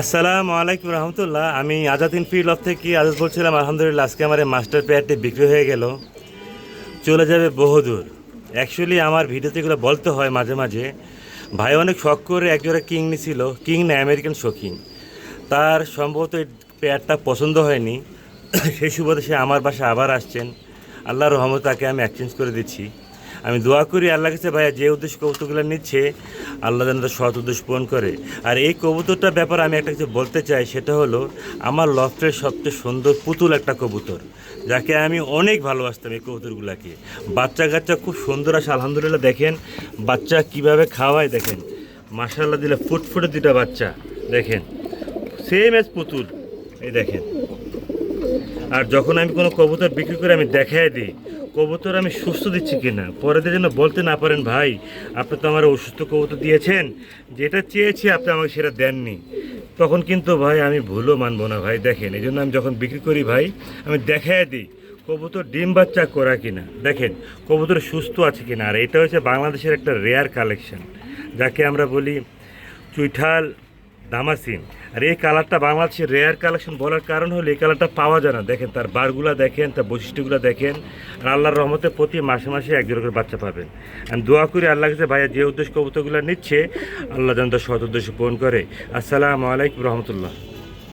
আসসালামু আলাইকুম রহমতুল্লাহ। আমি আজাদিন ফিল্ড অফ থেকে আজাদ বলছিলাম। আলহামদুলিল্লাহ আজকে আমার এই মাস্টার পেয়ারটি বিক্রি হয়ে গেল, চলে যাবে বহুদূর। অ্যাকচুয়ালি আমার ভিডিওতে এগুলো বলতে হয় মাঝে মাঝে। ভাই অনেক শখ করে একজোড়া কিং নিছিল, কিং না আমেরিকান শৌখিন। তার সম্ভবত এই পেয়ারটা পছন্দ হয়নি, সেই সুবাদে সে আমার বাসায় আবার আসছেন। আল্লাহর রহমত তাকে আমি এক্সচেঞ্জ করে দিচ্ছি। আমি দোয়া করি আল্লাহ কাছে ভাইয়া যে উদ্দেশ্য কবুতরগুলো নিচ্ছে আল্লাহ যেন তার সৎ উদ্দেশ্য পূরণ করে। আর এই কবুতরটার ব্যাপারে আমি একটা কিছু বলতে চাই, সেটা হলো আমার লফটের সবচেয়ে সুন্দর পুতুল একটা কবুতর, যাকে আমি অনেক ভালোবাসতাম। এই কবুতরগুলোকে বাচ্চা কাচ্চা খুব সুন্দর আসে আলহামদুলিল্লাহ। দেখেন বাচ্চা কিভাবে খাওয়ায়, দেখেন মাশাআল্লাহ দিলে ফুটফুটে দুটা বাচ্চা, দেখেন সেম এজ পুতুল, এই দেখেন। আর যখন আমি কোনো কবুতর বিক্রি করে আমি দেখাই দিই কবুতর আমি সুস্থ দিচ্ছি কিনা, পরেদের যেন বলতে না পারেন ভাই আপনি তো আমার অসুস্থ কবুতর দিয়েছেন, যেটা চেয়েছি আপনি আমাকে সেটা দেননি, তখন কিন্তু ভাই আমি ভুলও মানবো না ভাই। দেখেন এই জন্য আমি যখন বিক্রি করি ভাই আমি দেখাই দিই কবুতর ডিম বাচ্চা করা কিনা, দেখেন কবুতর সুস্থ আছে কিনা। আর এটা হচ্ছে বাংলাদেশের একটা রেয়ার কালেকশন, যাকে আমরা বলি চুইঠাল দামাসিন। আর এই কালারটা বাংলাদেশের রেয়ার কালেকশন বলার কারণ হলো এই কালারটা পাওয়া যায় না। দেখেন তার বারগুলা দেখেন, তার বৈশিষ্ট্যগুলো দেখেন। আর আল্লাহর রহমতে প্রতি মাসে মাসে এক জোড়া করে বাচ্চা পাবেন। আমি দোয়া করি আল্লাহ কাছে ভাইয়া যে উদ্দেশ্য কবুতরগুলো নিচ্ছে আল্লাহ যেন তার সৎ উদ্দেশ্য পূরণ করে। আসসালামু আলাইকুম রহমতুল্লাহ।